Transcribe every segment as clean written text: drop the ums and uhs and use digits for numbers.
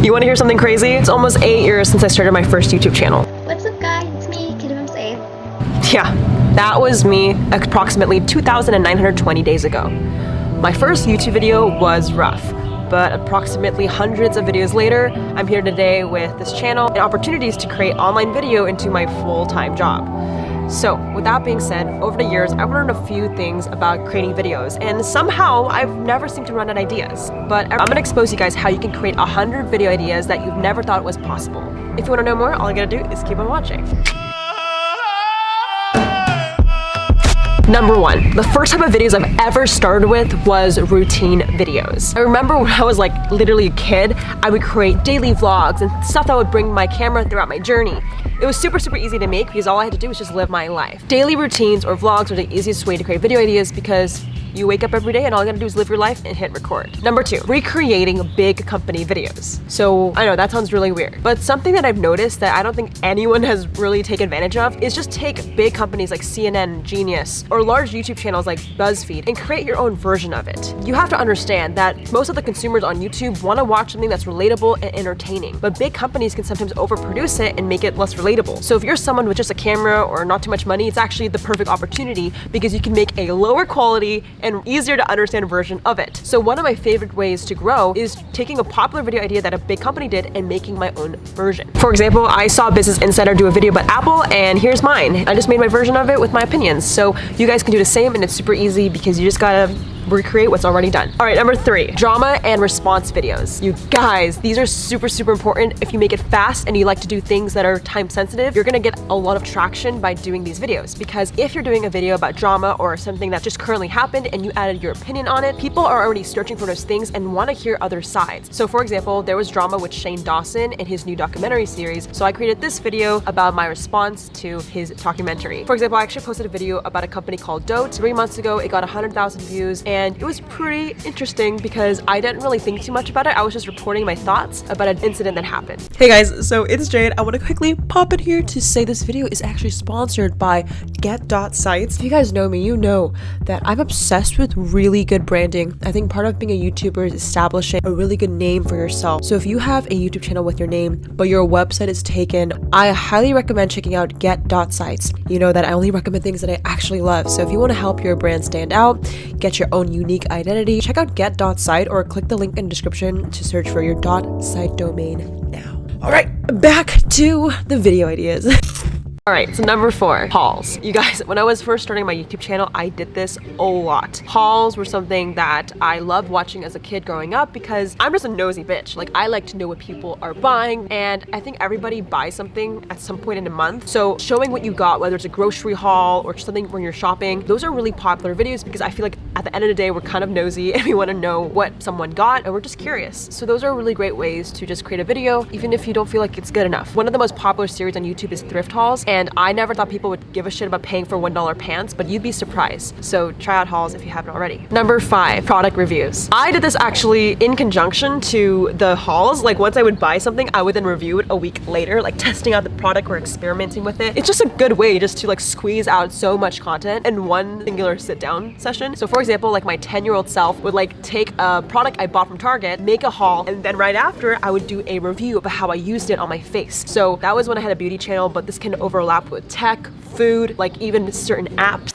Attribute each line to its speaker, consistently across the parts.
Speaker 1: You want to hear something crazy? It's almost 8 years since I started my first YouTube channel.
Speaker 2: What's up guys, it's me, Kid Mom's 8.
Speaker 1: Yeah, that was me approximately 2,920 days ago. My first YouTube video was rough, but approximately hundreds of videos later, I'm here today with this channel and opportunities to create online video into my full-time job. So with that being said, over the years, I've learned a few things about creating videos, and somehow I've never seemed to run out of ideas. But I'm gonna expose you guys how you can create 100 video ideas that you've never thought was possible. If you wanna know more, all you gotta do is keep on watching. Number 1, the first type of videos I've ever started with was routine videos. I remember when I was like literally a kid, I would create daily vlogs and stuff that would bring my camera throughout my journey. It was super easy to make because all I had to do was just live my life. Daily routines or vlogs are the easiest way to create video ideas because you wake up every day and all you gotta do is live your life and hit record. Number 2, recreating big company videos. So I know that sounds really weird, but something that I've noticed that I don't think anyone has really taken advantage of is just take big companies like CNN, Genius, or large YouTube channels like BuzzFeed and create your own version of it. You have to understand that most of the consumers on YouTube wanna watch something that's relatable and entertaining, but big companies can sometimes overproduce it and make it less relatable. So if you're someone with just a camera or not too much money, it's actually the perfect opportunity because you can make a lower quality and easier to understand version of it. So one of my favorite ways to grow is taking a popular video idea that a big company did and making my own version. For example, I saw Business Insider do a video about Apple, and here's mine. I just made my version of it with my opinions. So you guys can do the same, and it's super easy because you just gotta recreate what's already done. All right, number 3, drama and response videos. You guys, these are super important. If you make it fast and you like to do things that are time sensitive, you're gonna get a lot of traction by doing these videos, because if you're doing a video about drama or something that just currently happened and you added your opinion on it, people are already searching for those things and want to hear other sides. So for example, there was drama with Shane Dawson and his new documentary series, so I created this video about my response to his documentary. For example, I actually posted a video about a company called Dote 3 months ago. It got 100,000 views, and it was pretty interesting because I didn't really think too much about it. I was just reporting my thoughts about an incident that happened. Hey guys, so it's Jade. I want to quickly pop in here to say this video is actually sponsored by Get.Sites. If you guys know me, you know that I'm obsessed with really good branding. I think part of being a YouTuber is establishing a really good name for yourself. So if you have a YouTube channel with your name, but your website is taken, I highly recommend checking out Get.Sites. You know that I only recommend things that I actually love. So if you want to help your brand stand out, get your own unique identity, check out Get.Site or click the link in the description to search for your .site domain now. All right, back to the video ideas. All right, so number 4, hauls. You guys, when I was first starting my YouTube channel, I did this a lot. Hauls were something that I loved watching as a kid growing up because I'm just a nosy bitch. Like, I like to know what people are buying, and I think everybody buys something at some point in a month. So showing what you got, whether it's a grocery haul or something when you're shopping, those are really popular videos because I feel like at the end of the day, we're kind of nosy and we want to know what someone got, and we're just curious. So those are really great ways to just create a video, even if you don't feel like it's good enough. One of the most popular series on YouTube is thrift hauls, and I never thought people would give a shit about paying for $1 pants, but you'd be surprised. So try out hauls if you haven't already. Number 5, product reviews. I did this actually in conjunction to the hauls. Like, once I would buy something, I would then review it a week later, like testing out the product or experimenting with it. It's just a good way just to like squeeze out so much content in one singular sit down session. So for example, like my 10-year-old self would like take a product I bought from Target, make a haul, and then right after I would do a review about how I used it on my face. So that was when I had a beauty channel, but this can overlap with tech, food, like even certain apps.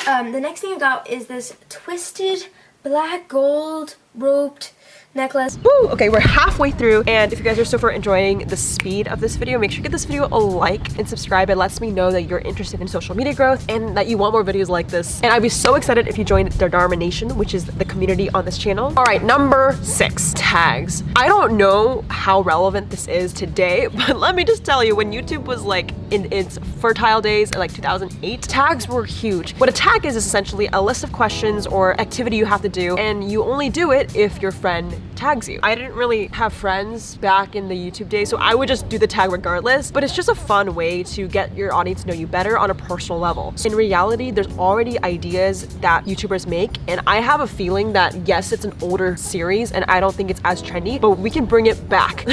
Speaker 2: The next thing I got is this twisted black gold roped necklace.
Speaker 1: Woo! Okay, we're halfway through, and if you guys are so far enjoying the speed of this video, make sure you give this video a like and subscribe. It lets me know that you're interested in social media growth and that you want more videos like this. And I'd be so excited if you joined the Dharma Nation, which is the community on this channel. All right, number 6, tags. I don't know how relevant this is today, but let me just tell you, when YouTube was like in its fertile days, like 2008, tags were huge. What a tag is essentially a list of questions or activity you have to do, and you only do it if your friend tags you. I didn't really have friends back in the YouTube days, so I would just do the tag regardless, but it's just a fun way to get your audience to know you better on a personal level. In reality, there's already ideas that YouTubers make, and I have a feeling that yes, it's an older series and I don't think it's as trendy, but we can bring it back.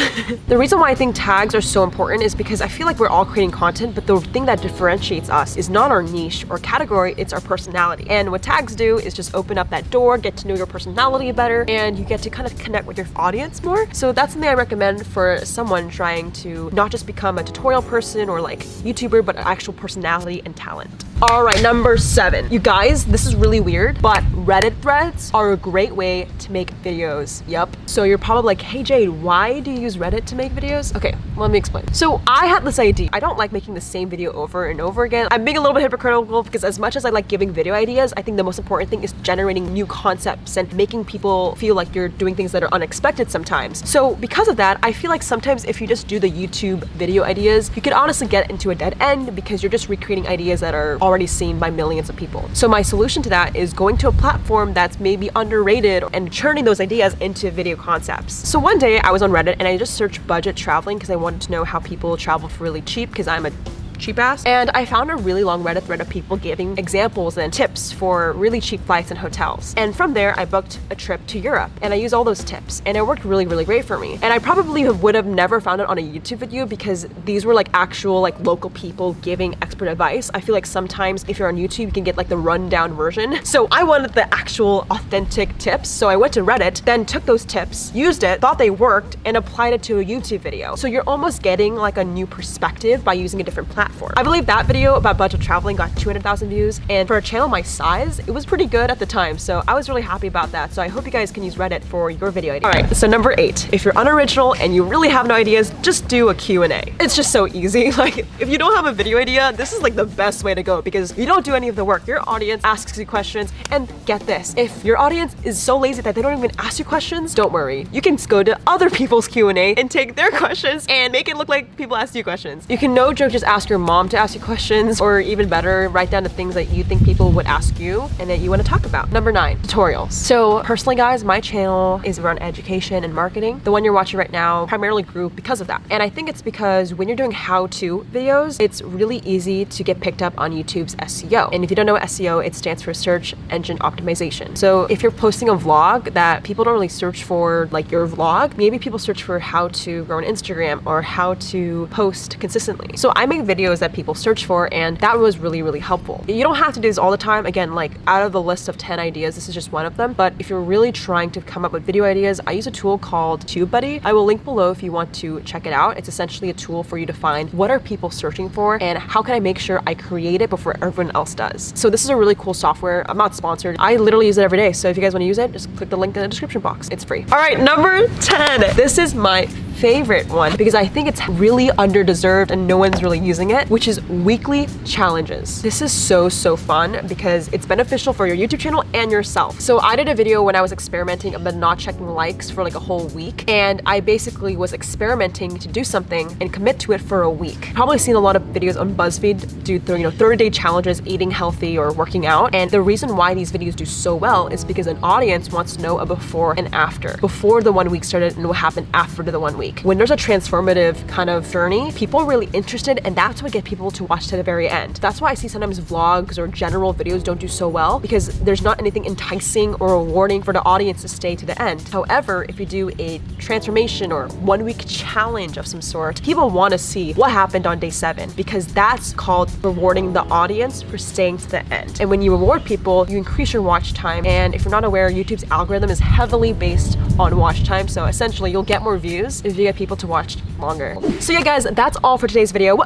Speaker 1: The reason why I think tags are so important is because I feel like we're all creating content, but the thing that differentiates us is not our niche or category, it's our personality. And what tags do is just open up that door, get to know your personality better, and you get to kind of connect connect with your audience more. So that's something I recommend for someone trying to not just become a tutorial person or like YouTuber, but an actual personality and talent. All right, number 7. You guys, this is really weird, but Reddit threads are a great way to make videos. Yep. So you're probably like, hey Jade, why do you use Reddit to make videos? Okay, let me explain. So I had this idea. I don't like making the same video over and over again. I'm being a little bit hypocritical because as much as I like giving video ideas, I think the most important thing is generating new concepts and making people feel like you're doing things that are unexpected sometimes. So because of that, I feel like sometimes if you just do the YouTube video ideas, you could honestly get into a dead end because you're just recreating ideas that are already seen by millions of people. So my solution to that is going to a platform that's maybe underrated and churning those ideas into video concepts. So one day I was on Reddit and I just searched budget traveling because I wanted to know how people travel for really cheap because I'm a cheap ass. And I found a really long Reddit thread of people giving examples and tips for really cheap flights and hotels. And from there, I booked a trip to Europe and I used all those tips and it worked really, really great for me. And I probably would have never found it on a YouTube video because these were like actual like local people giving expert advice. I feel like sometimes if you're on YouTube, you can get like the rundown version. So I wanted the actual authentic tips. So I went to Reddit, then took those tips, used it, thought they worked, and applied it to a YouTube video. So you're almost getting like a new perspective by using a different platform. I believe that video about budget traveling got 200,000 views, and for a channel my size, it was pretty good at the time, so I was really happy about that. So I hope you guys can use Reddit for your video ideas. All right, so number 8, if you're unoriginal and you really have no ideas, just do a Q&A. It's just so easy. Like if you don't have a video idea, this is like the best way to go because you don't do any of the work. Your audience asks you questions, and get this, if your audience is so lazy that they don't even ask you questions, don't worry. You can go to other people's Q&A and take their questions and make it look like people asked you questions. You can no joke just ask your mom to ask you questions, or even better, write down the things that you think people would ask you and that you want to talk about. Number 9, tutorials. So personally guys, my channel is around education and marketing. The one you're watching right now primarily grew because of that. And I think it's because when you're doing how-to videos, it's really easy to get picked up on YouTube's SEO. And if you don't know what SEO, it stands for search engine optimization. So if you're posting a vlog that people don't really search for like your vlog, maybe people search for how to grow an Instagram or how to post consistently. So I make videos that people search for, and that was really, really helpful. You don't have to do this all the time. Again, like out of the list of 10 ideas, this is just one of them. But if you're really trying to come up with video ideas, I use a tool called TubeBuddy. I will link below if you want to check it out. It's essentially a tool for you to find what are people searching for and how can I make sure I create it before everyone else does. So this is a really cool software. I'm not sponsored. I literally use it every day. So if you guys want to use it, just click the link in the description box. It's free. All right, number 10. This is my favorite one because I think it's really underdeserved and no one's really using it, which is weekly challenges. This is so fun because it's beneficial for your YouTube channel and yourself. So I did a video when I was experimenting about not checking likes for like a whole week, and I basically was experimenting to do something and commit to it for a week. Probably seen a lot of videos on BuzzFeed do 30-day challenges, eating healthy or working out, and the reason why these videos do so well is because an audience wants to know a before and after, before the 1 week started and what happened after the 1 week. When there's a transformative kind of journey, people are really interested, and that's what gets people to watch to the very end. That's why I see sometimes vlogs or general videos don't do so well, because there's not anything enticing or rewarding for the audience to stay to the end. However, if you do a transformation or 1 week challenge of some sort, people want to see what happened on day 7, because that's called rewarding the audience for staying to the end. And when you reward people, you increase your watch time. And if you're not aware, YouTube's algorithm is heavily based on watch time. So essentially you'll get more views if you get people to watch longer. So yeah guys, that's all for today's video.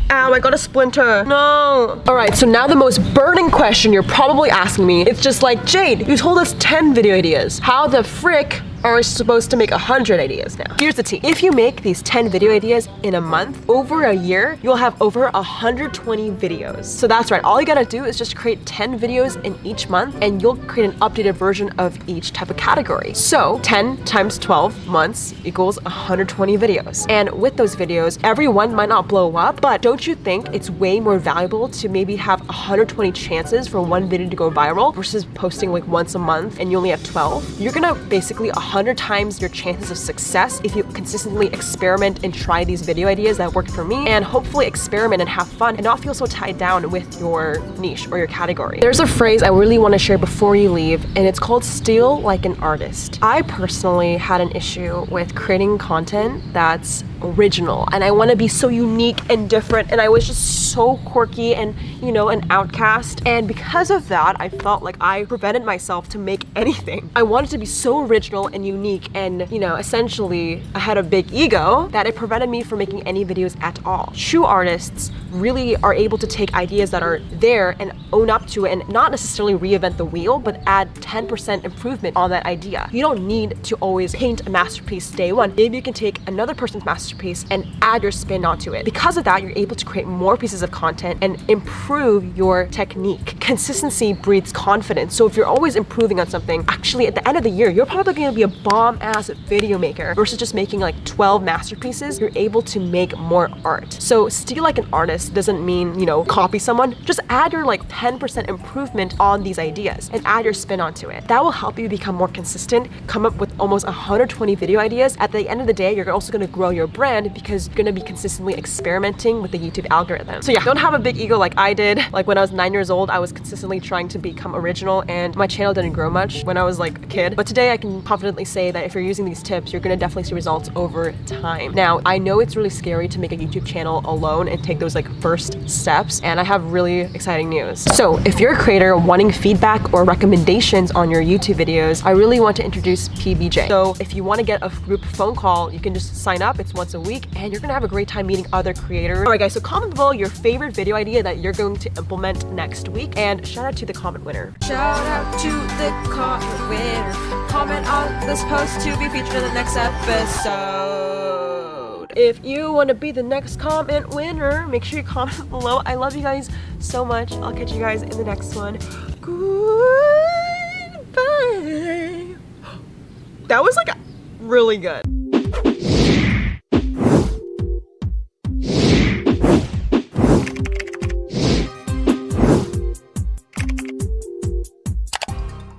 Speaker 1: Ow, I got a splinter. No. All right, so now the most burning question you're probably asking me, it's just like, Jade, you told us 10 video ideas. How the frick are supposed to make 100 ideas now? Here's the tea. If you make these 10 video ideas in a month, over a year, you'll have over 120 videos. So that's right. All you gotta do is just create 10 videos in each month and you'll create an updated version of each type of category. So 10 times 12 months equals 120 videos. And with those videos, every one might not blow up, but don't you think it's way more valuable to maybe have 120 chances for one video to go viral versus posting like once a month and you only have 12? You're gonna basically 100 times your chances of success if you consistently experiment and try these video ideas that worked for me, and hopefully experiment and have fun and not feel so tied down with your niche or your category. There's a phrase I really want to share before you leave, and it's called steal like an artist. I personally had an issue with creating content that's original and I want to be so unique and different, and I was just so quirky and, you know, an outcast. And because of that, I felt like I prevented myself to make anything. I wanted to be so original and unique, and, you know, essentially I had a big ego that it prevented me from making any videos at all. True artists really are able to take ideas that are there and own up to it, and not necessarily reinvent the wheel, but add 10% improvement on that idea. You don't need to always paint a masterpiece day one. Maybe you can take another person's masterpiece and add your spin onto it. Because of that, you're able to create more pieces of content and improve your technique. Consistency breeds confidence. So if you're always improving on something, actually at the end of the year, you're probably gonna be a bomb-ass video maker versus just making like 12 masterpieces. You're able to make more art. So steal like an artist doesn't mean, you know, copy someone. Just add your like 10% improvement on these ideas and add your spin onto it. That will help you become more consistent, come up with almost 120 video ideas. At the end of the day, you're also gonna grow your brand because you're gonna be consistently experimenting with the YouTube algorithm. So yeah, don't have a big ego like I did. Like when I was 9 years old, I was consistently trying to become original, and my channel didn't grow much when I was like a kid. But today I can confidently say that if you're using these tips, you're gonna definitely see results over time. Now, I know it's really scary to make a YouTube channel alone and take those like first steps, and I have really exciting news. So if you're a creator wanting feedback or recommendations on your YouTube videos, I really want to introduce PBJ. So if you want to get a group phone call, you can just sign up. It's once a week and you're gonna have a great time meeting other creators. All right guys, so comment below your favorite video idea that you're going to implement next week, and shout out to the comment winner.
Speaker 3: Shout out to the comment winner. Comment on this post to be featured in the next episode.
Speaker 1: If you want to be the next comment winner, make sure you comment below. I love you guys so much. I'll catch you guys in the next one. Goodbye. That was like really good.